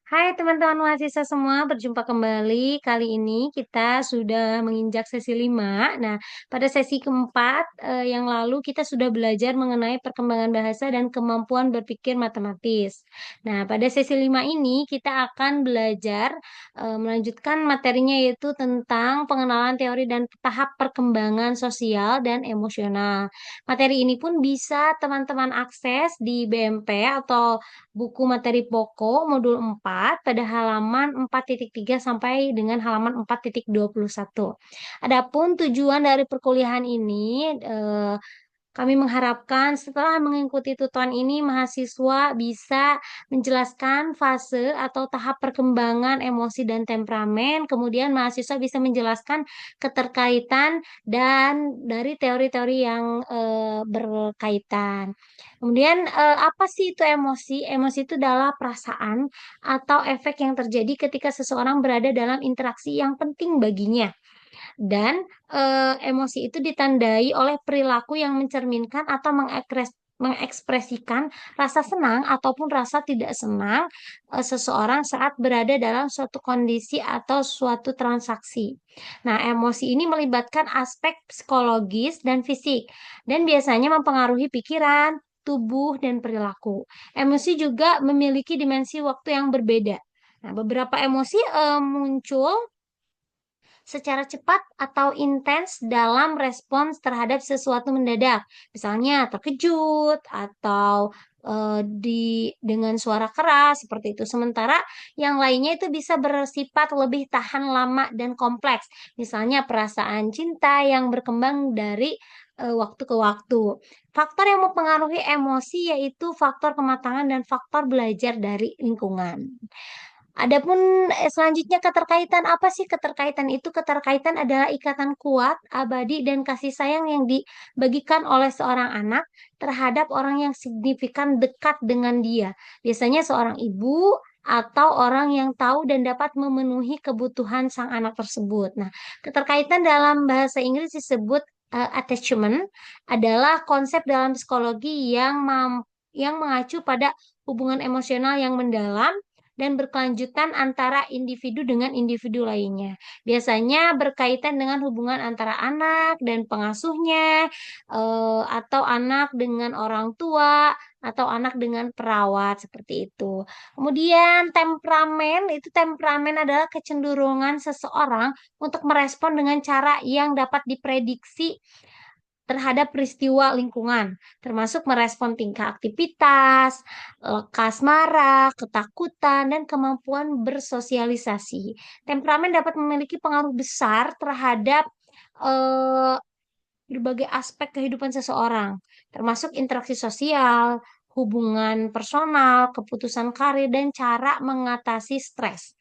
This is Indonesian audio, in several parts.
Hai teman-teman mahasiswa semua, berjumpa kembali. Kali ini kita sudah menginjak sesi 5. Nah, pada sesi keempat yang lalu kita sudah belajar mengenai perkembangan bahasa dan kemampuan berpikir matematis. Nah, pada sesi 5 ini kita akan belajar melanjutkan materinya yaitu tentang pengenalan teori dan tahap perkembangan sosial dan emosional. Materi ini pun bisa teman-teman akses di BMP atau buku materi pokok modul 4 pada halaman 4.3 sampai dengan halaman 4.21. Adapun tujuan dari perkuliahan ini, kami mengharapkan setelah mengikuti tutoran ini, mahasiswa bisa menjelaskan fase atau tahap perkembangan emosi dan temperamen. Kemudian mahasiswa bisa menjelaskan keterkaitan dan dari teori-teori yang berkaitan. Kemudian apa sih itu emosi? Emosi itu adalah perasaan atau efek yang terjadi ketika seseorang berada dalam interaksi yang penting baginya. Dan emosi itu ditandai oleh perilaku yang mencerminkan atau mengekspresikan rasa senang ataupun rasa tidak senang seseorang saat berada dalam suatu kondisi atau suatu transaksi. Nah, emosi ini melibatkan aspek psikologis dan fisik dan biasanya mempengaruhi pikiran, tubuh, dan perilaku. Emosi juga memiliki dimensi waktu yang berbeda. Nah, beberapa emosi muncul secara cepat atau intens dalam respons terhadap sesuatu mendadak. Misalnya terkejut atau dengan suara keras seperti itu. Sementara yang lainnya itu bisa bersifat lebih tahan lama dan kompleks. Misalnya perasaan cinta yang berkembang dari waktu ke waktu. Faktor yang mempengaruhi emosi yaitu faktor kematangan dan faktor belajar dari lingkungan. Adapun selanjutnya keterkaitan apa sih keterkaitan itu? Keterkaitan adalah ikatan kuat, abadi dan kasih sayang yang dibagikan oleh seorang anak terhadap orang yang signifikan dekat dengan dia. Biasanya seorang ibu atau orang yang tahu dan dapat memenuhi kebutuhan sang anak tersebut. Nah, keterkaitan dalam bahasa Inggris disebut attachment adalah konsep dalam psikologi yang mengacu pada hubungan emosional yang mendalam dan berkelanjutan antara individu dengan individu lainnya. Biasanya berkaitan dengan hubungan antara anak dan pengasuhnya, atau anak dengan orang tua, atau anak dengan perawat, seperti itu. Kemudian temperamen adalah kecenderungan seseorang untuk merespon dengan cara yang dapat diprediksi terhadap peristiwa lingkungan, termasuk merespon tingkah aktivitas, lekas marah, ketakutan, dan kemampuan bersosialisasi. Temperamen dapat memiliki pengaruh besar terhadap eh, berbagai aspek kehidupan seseorang, termasuk interaksi sosial, hubungan personal, keputusan karir, dan cara mengatasi stres.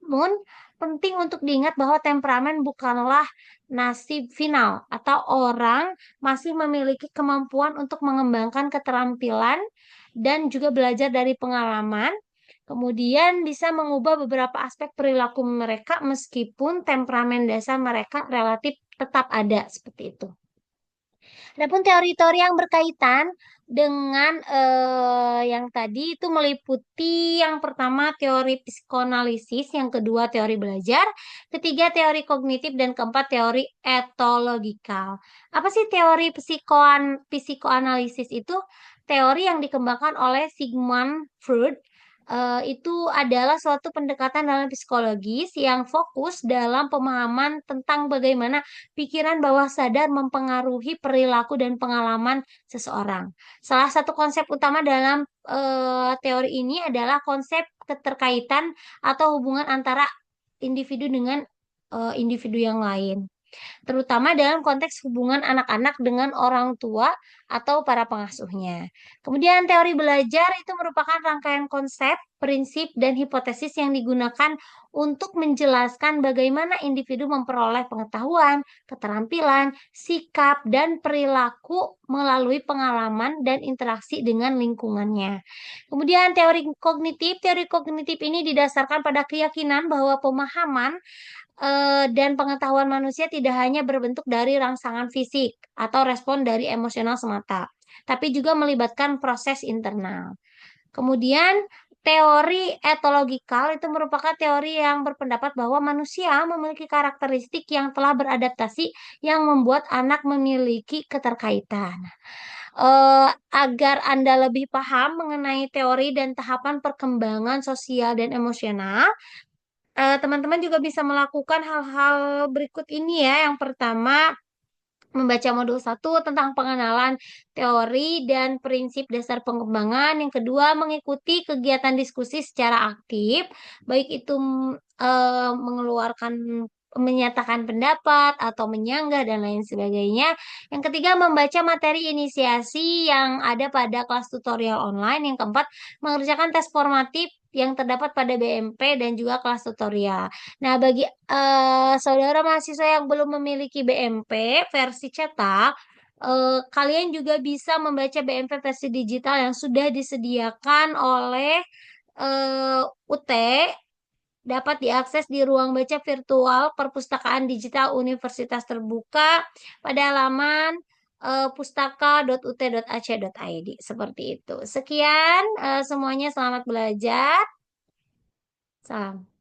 Namun, penting untuk diingat bahwa temperamen bukanlah nasib final atau orang masih memiliki kemampuan untuk mengembangkan keterampilan dan juga belajar dari pengalaman. Kemudian bisa mengubah beberapa aspek perilaku mereka meskipun temperamen dasar mereka relatif tetap ada seperti itu. Adapun teori-teori yang berkaitan dengan yang tadi itu meliputi yang pertama teori psikoanalisis, yang kedua teori belajar, ketiga teori kognitif, dan keempat teori etologikal. Apa sih teori psikoanalisis itu? Teori yang dikembangkan oleh Sigmund Freud itu adalah suatu pendekatan dalam psikologis yang fokus dalam pemahaman tentang bagaimana pikiran bawah sadar mempengaruhi perilaku dan pengalaman seseorang. Salah satu konsep utama dalam teori ini adalah konsep keterkaitan atau hubungan antara individu dengan individu yang lain, terutama dalam konteks hubungan anak-anak dengan orang tua atau para pengasuhnya. Kemudian teori belajar itu merupakan rangkaian konsep, prinsip, dan hipotesis yang digunakan untuk menjelaskan bagaimana individu memperoleh pengetahuan, keterampilan, sikap, dan perilaku melalui pengalaman dan interaksi dengan lingkungannya. Kemudian teori kognitif ini didasarkan pada keyakinan bahwa pemahaman dan pengetahuan manusia tidak hanya berbentuk dari rangsangan fisik atau respon dari emosional semata, tapi juga melibatkan proses internal. Kemudian Teori etologikal itu merupakan teori yang berpendapat bahwa manusia memiliki karakteristik yang telah beradaptasi yang membuat anak memiliki keterkaitan. Agar Anda lebih paham mengenai teori dan tahapan perkembangan sosial dan emosional, teman-teman juga bisa melakukan hal-hal berikut ini ya. Yang pertama, membaca modul satu tentang pengenalan teori dan prinsip dasar pengembangan. Yang kedua, mengikuti kegiatan diskusi secara aktif, baik itu mengeluarkan menyatakan pendapat atau menyanggah dan lain sebagainya. Yang ketiga, membaca materi inisiasi yang ada pada kelas tutorial online. Yang keempat, mengerjakan tes formatif yang terdapat pada BMP dan juga kelas tutorial. Nah, bagi saudara mahasiswa yang belum memiliki BMP versi cetak, kalian juga bisa membaca BMP versi digital yang sudah disediakan oleh UT, dapat diakses di ruang baca virtual Perpustakaan Digital Universitas Terbuka pada halaman pustaka.ut.ac.id. Seperti itu. Sekian semuanya, selamat belajar. Salam.